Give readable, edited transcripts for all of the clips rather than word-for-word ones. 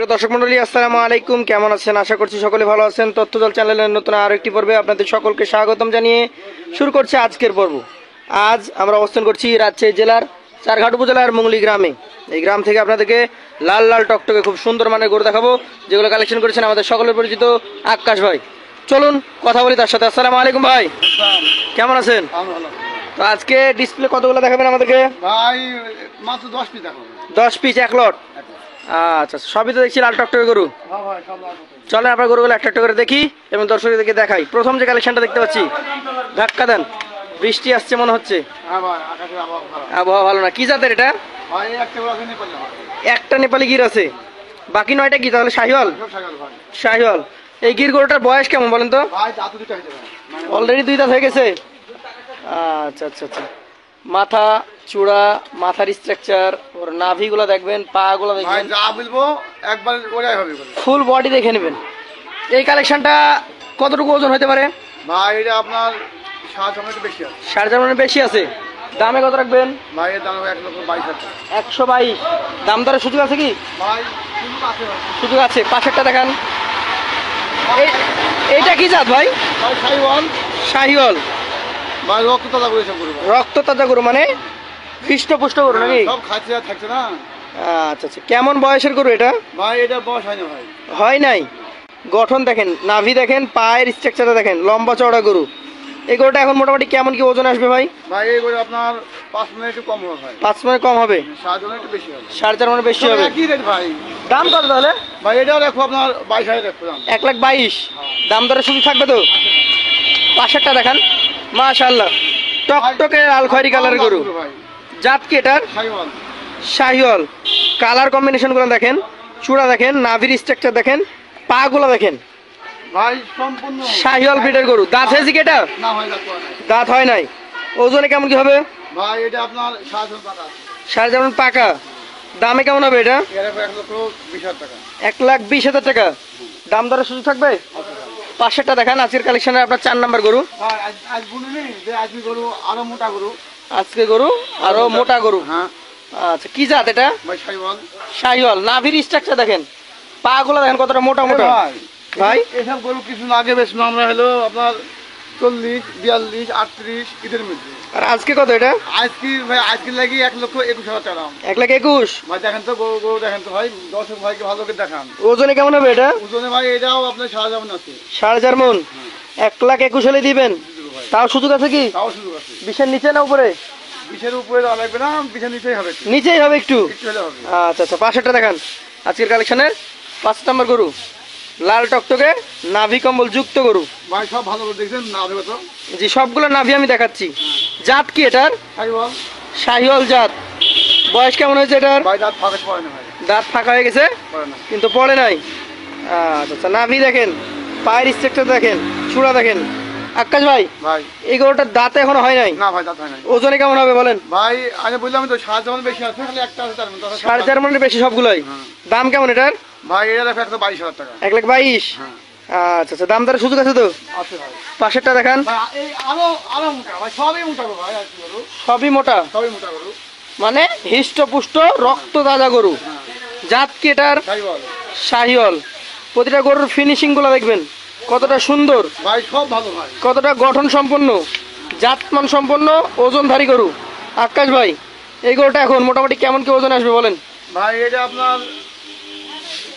সুপ্রিয় দর্শক মণ্ডলী, আসসালামু আলাইকুম। কেমন আছেন? আশা করছি সকলে ভালো আছেন। তথ্যদল চ্যানেলের নতুন আরো একটি পর্বে আপনাদের সকলকে স্বাগতম জানিয়ে শুরু করছি আজকের পর্ব। আজ আমরা অবস্থান করছি রাজশাহী জেলার চারঘাট উপজেলার মুংলি গ্রামে। এই গ্রাম থেকে আপনাদেরকে লাল লাল টকটকে খুব সুন্দর মানের গরু দেখাবো, যেগুলো কালেকশন করেছেন আমাদের সকলের পরিচিত আকাশ ভাই। চলুন কথা বলি তার সাথে। আসসালামু আলাইকুম ভাই, কেমন আছেন? তো আজকে ডিসপ্লে কতগুলো দেখাবেন আমাদেরকে? ভাই মাত্র 10 পিস দেখো। 10 পিস, 1 লট। আচ্ছা, সবই তো দেখছি লাল টকটকে গরু। হ্যাঁ ভাই, সব লাভ। চলেন আপনার গরুগুলো একটা একটা করে দেখি এবং দর্শকদেরকে দেখাই। প্রথম যে কালেকশনটা দেখতে পাচ্ছি, ধাক্কা দেন, বৃষ্টি আসছে মনে হচ্ছে। হ্যাঁ ভাই, আকাশের আবহাওয়া খারাপ। আবহাওয়া ভালো না। কি জাতের এটা? ভাই একটা বড় কিনে পারলাম। একটা নেপালি গির আছে, বাকি 9টা কি তাহলে শাহিওয়াল? সব সাগর ভাই। শাহিওয়াল। এই গির গরুটার বয়স কেমন বলেন তো? ভাই দাঁত দুটো হয়েছে ভাই। মানে অলরেডি 2 দাঁত হয়ে গেছে। আচ্ছা আচ্ছা আচ্ছা। মাথা, চূড়া, মাথার স্ট্রাকচার, ওর নাভিগুলো দেখবেন, পা গুলো ভাই দেখবেন, যা বলবো একবার ওরাই হবে বলে। ফুল বডি দেখে নেবেন। এই কালেকশনটা কতটুকু ওজন হতে পারে? ভাই এটা আপনার 7 একটু বেশি আছে। 4.5 বেশি আছে। দামে কত রাখবেন? ভাই এর দাম 1,22,000 টাকা। 122। দাম দরের সুযোগ আছে কি? ভাই কিন্তু আছে ভাই। সুযোগ আছে। পাশেরটা দেখান। এইটা কি জাত ভাই? ভাই শাহিওয়াল। শাহিওয়াল। ভাই রক্ত তাজা করে সব করব। রক্ত তাজা গরু মানে হৃষ্টপুষ্ট গরু নাকি? সব খাচ্ছে আর থাকছে না। আচ্ছা আচ্ছা। কেমন বয়সের গরু এটা? ভাই এটা বয়স হয় না ভাই। হয় নাই। গঠন দেখেন, নাভি দেখেন, পায়ের স্ট্রাকচারটা দেখেন, লম্বা চওড়া গরু। এই গরুটা এখন মোটামুটি কেমন কি ওজন আসবে ভাই? ভাই এই করে আপনার 5 মিনিট একটু কম হবে ভাই। 5 মানে কম হবে, 7 একটু বেশি হবে। 4.5 মানে বেশি হবে। কি রেট ভাই? দাম কত তাহলে? ভাই এটাও দেখো আপনার 22,000 দেখো দাম। 1,22,000। দাম দরের সুযোগ থাকবে তো? পাশেরটা দেখান। মাশাআল্লাহ, টকটকে লাল খয়েরি কালারের গরু। ভাই জাত কি এটার? শাহিওয়াল। শাহিওয়াল। কালার কম্বিনেশনগুলো দেখেন, চূড়া দেখেন, নাভির স্ট্রাকচার দেখেন, পা গুলো দেখেন। ভাই সম্পূর্ণ শাহিওয়াল ব্রিডের গরু। দাঁত হয়েছে কি এটা? না হয় দেখো না। দাঁত হয় নাই। ওজনে কেমন কি হবে? ভাই এটা আপনার 7,000 টাকা। 4.5 পাকা। দামে কেমন হবে এটা? এর 1,20,000 টাকা। 1,20,000 টাকা। দাম দরের সুযোগ থাকবে? পাশেরটা দেখান। আজকের কালেকশনের আপনার 4 নাম্বার গরু। ভাই আজ বুঝলি যে আজকে গরু আরো মোটা গরু। আজকে গরু আরো মোটা গরু। হ্যাঁ আচ্ছা, কি জাত এটা? ভাই শাহিওয়াল। শাহিওয়াল। নাভির স্ট্রাকচার দেখেন, পা গুলো দেখেন কতটা মোটা মোটা। ভাই ভাই এসব গরু কিছু আগে বেশ আমরা হলো আপনার 40, 42, 38 ঈদের মধ্যে। আর আজকে কত এটা? আজকে ভাই আজকে লাগি 1,21,000 টাকা দাম। 1,21,000। ভাই দেখেন তো গরু গরু দেখেন তো ভাই, দর্শক ভাইকে ভালো করে দেখান। ওজনে কেমন হবে এটা? ওজনে ভাই এটাও আপনার 7,000 আছে। 4.5 মন। 1,21,000 হলে দিবেন? তাও সুযোগ আছে কি? তাও সুযোগ আছে। 20-এর নিচে না উপরে? 20-এর উপরে দেওয়া লাগবে না, 20-এর নিচেই হবে। নিচেই হবে একটু। একটু হলে হবে। আচ্ছা আচ্ছা। পাশেরটা দেখান। আজকের কালেকশনের 5 নম্বর গরু, লাল টকটকে নাভি কম্বল যুক্ত গরু। ভাই সব ভালো করে দেখছেন না হবে তো? জি, সবগুলো নাভি আমি দেখাচ্ছি। জাত কি এটার? শাহিওয়াল। শাহিওয়াল জাত। বয়স কেমন হয়েছে এটার? ভাই দাঁত ফাঁকা পড়ে না ভাই। দাঁত ফাঁকা হয়ে গেছে পড়ে না। কিন্তু পড়ে নাই। আচ্ছা আচ্ছা। নাভি দেখেন, পায়ের স্ট্রাকচার দেখেন, চূড়া দেখেন। আকাশ ভাই, ভাই এই গরুটার দাঁত এখনো হয় নাই। না ভাই দাঁত হয় না। ওজনে কেমন হবে বলেন? ভাই আমি বললাম তো 7,000 বেশি আছে, খালি একটা আছে তার মধ্যে। 4.5 মনের বেশি সবগুলোই। দাম কেমন এটার? ভাই এটা দেখো 1,22,000 টাকা। 1,22,000। হ্যাঁ আচ্ছা আচ্ছা। দাম দরের সুযোগ আছে তো? আছে ভাই। পাশেরটা দেখান। ভাই এই আরো আরো মোটা ভাই, সবই মোটা গরু ভাই আজকে গরু। সবই মোটা সবই মোটা গরু। মানে হৃষ্টপুষ্ট রক্ত তাজা গরু। জাত কি এটার? শাহিওয়াল। শাহিওয়াল। প্রতিটা গরুর ফিনিশিং গুলো দেখবেন কতটা সুন্দর, ভাই সব ভালো ভাই। কতটা গঠন সম্পন্ন, জাতমান সম্পন্ন, ওজনধারী গরু। আকাশ ভাই, এই গরুটা এখন মোটামুটি কেমন কি ওজন আসবে বলেন? ভাই এটা আপনার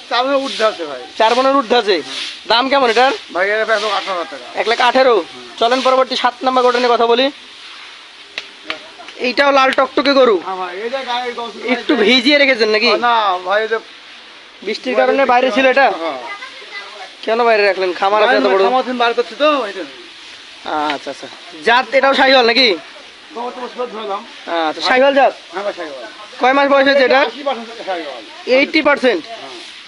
4 ঊর্ধ্বে আছে ভাই। 4 মনের ঊর্ধ্বে আছে। দাম কেমন এটার? ভাই এটা 1,18,000 টাকা। 1,18,000। চলেন পরবর্তী 7 নম্বর গরু নিয়ে কথা বলি। এইটাও লাল টকটকে গরু। হ্যাঁ ভাই এটা গায়ে গস একটু ভিজিয়ে রেখেছেন নাকি? না ভাই এটা বৃষ্টির কারণে বাইরে ছিল এটা? হ্যাঁ কেন বাইরে রাখলেন? খামার আছে এত বড়? খামার বার করছে তো এটা। আচ্ছা আচ্ছা। জাত এটাও শাহিওয়াল নাকি? গত বছর ধরলাম। আচ্ছা, শাহিওয়াল জাত। হ্যাঁ ভাই শাহিওয়াল। কয় মাস বয়স হয়েছে এটা? 80% শাহিওয়াল। 80%।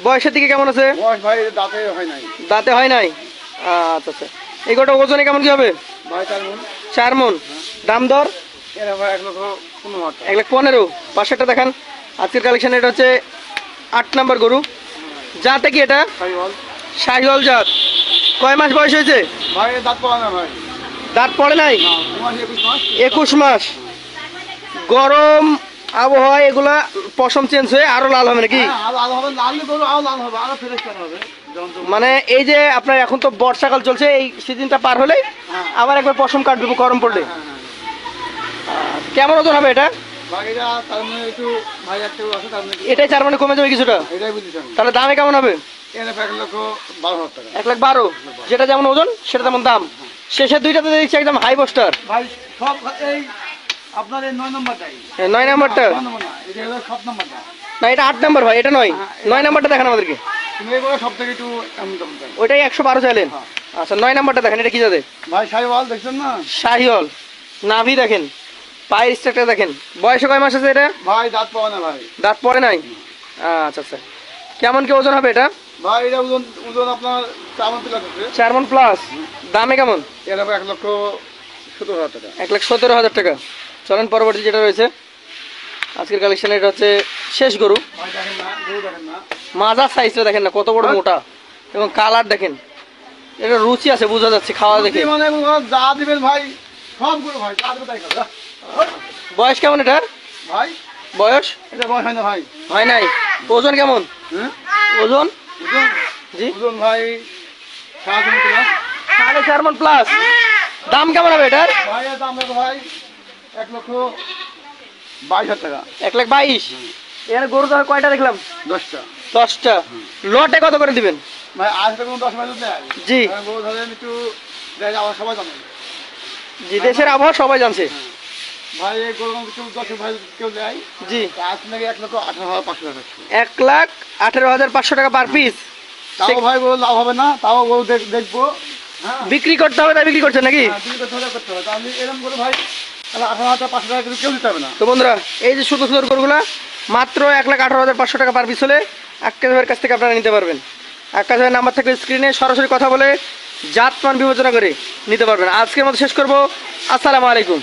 বয়সের দিকে কেমন আছে? বয়স ভাই এটা দাঁতে হয় নাই। দাঁতে হয় নাই। আচ্ছা আচ্ছা। এই গোটা ওজনে কেমন কি হবে? ভাই 4 মণ। 4 মন। দাম দর? এটা ভাই 1,15,000 টাকা। 1,15,000। পাশেরটা দেখান। আজকের কালেকশন এটা হচ্ছে 8 নম্বর গরু। জাতটা কি এটা? শাহিওয়াল। শাহিওয়াল জাত। কয় মাস বয়স হয়েছে? ভাই এটা দাঁত পড়া না ভাই। দাঁত পড়ে নাই। না 21 মাস। 21 মাস। গরম আবহাওয়া এগুলা পশম চেঞ্জ হয়ে আরো লাল হবে নাকি? হ্যাঁ, আরো লাল হবে, লাল গরু আরো লাল হবে, আরো ফ্রেশ কালার হবে। মানে এই যে আপনার এখন তো বর্ষাকাল চলছে, এই সিজনটা পার হলেই হ্যাঁ। আবার একবার পশম কাটবে গরম পড়লে। হ্যাঁ, হ্যাঁ, কেমন ওজন হবে এটা? বাকিটা তার মানে একটু ভাই একটা আছে, তার মানে এটাই 4 মানে কমে যাবে কিছুটা, এটাই বুঝেছি আমি। তাহলে দামে কেমন হবে? এর 1,12,000 টাকা। 1,12,000, যেটা যেমন ওজন সেটা তেমন দাম। শেষের দুইটাতে দেখছি একদম হাই পোস্টার। ভাই সব এই আপনার এই 9 নম্বরটাই। 9 নাম্বারটা 9 নম্বর না, এটা হলো 7 নম্বরটা। না, এটা 8 নাম্বার ভাই, এটা 9 নাম্বারটা দেখেন আমাদেরকে। তুমি এগুলো সব থেকে একটু এমন তেমন চাই। ওইটাই 112 চাইলেন। হ্যাঁ। আচ্ছা 9 নাম্বারটা দেখেন, এটা কি জাতে? ভাই সাইওয়াল দেখছেন না? শাহিওয়াল, নাভি দেখেন, পায়ের স্ট্রাকচার দেখেন। বয়সে কয় মাস আছে এটা? ভাই দাঁত পাওয়া না ভাই। দাঁত পড়ে নাই? আচ্ছা আচ্ছা। কেমন কি ওজন হবে এটা? ভাই এটা ওজন ওজন আপনার 4 প্লাস আছে। 4 মণ প্লাস। দামে কেমন? এর 1,17,000 টাকা। 1,17,000 টাকা। চলেন পরবর্তী যেটা রয়েছে আজকের কালেকশন, এটা হচ্ছে শেষ গরু। ভাই দেখেন না, গরু দেখেন না। মাজার সাইজটা দেখেন না কত বড় মোটা, এবং কালার দেখেন, এটা রুচি আছে বোঝা যাচ্ছে খাওয়া দেখে। মানে এগুলো যা দিবেন ভাই সব গরু ভাই, যা দিবেন তাই খাবে। বয়স কেমন এটার? ভাই বয়স এটা বয়স হয় না ভাই। হয় নাই। ওজন কেমন? হ্যাঁ ওজন ওজন জি ওজন ভাই 7 প্লাস। 4.5 মণ প্লাস। দাম কেমন হবে এটার? ভাই এর দাম হবে ভাই 1,22,000 টাকা। 1,22,000। এখানে গরু তো কয়টা দেখলাম? 10টা। 10টা। লটে কত করে দিবেন? ভাই আজ তো কোনো 10 মাইল দেয়। জি গরু ধরেন একটু দেয়, আমার সবাই জানে। জি, দেশের আবহাওয়া সবাই জানছে। ভাই এই গরু কেউ 10 ভাই কেউ দেয়, জি, আজ নাকি 1,18,500 টাকা। 1,18,500 টাকা পার পিস। তাও ভাই গরু লাভ হবে না, তাও গরু দেখবো। হ্যাঁ বিক্রি করতে হবে, তাই বিক্রি করছেন নাকি? তুমি করতে হবে করতে হবে। তা আমি এরকম করে ভাই তাহলে 18,500 টাকা কিন্তু কেউ দিতে হবে না। তো বন্ধুরা, এই যে সুন্দর সুন্দর গরুগুলা মাত্র 1,18,500 টাকা পার পিস হলে আক্কাস ভাইয়ের কাছ থেকে আপনারা নিতে পারবেন। আক্কাস ভাইয়ের নাম্বার থেকে স্ক্রিনে সরাসরি কথা বলে জাতমান বিবেচনা করে নিতে পারবেন। আজকের মতো শেষ করব। আসসালামু আলাইকুম।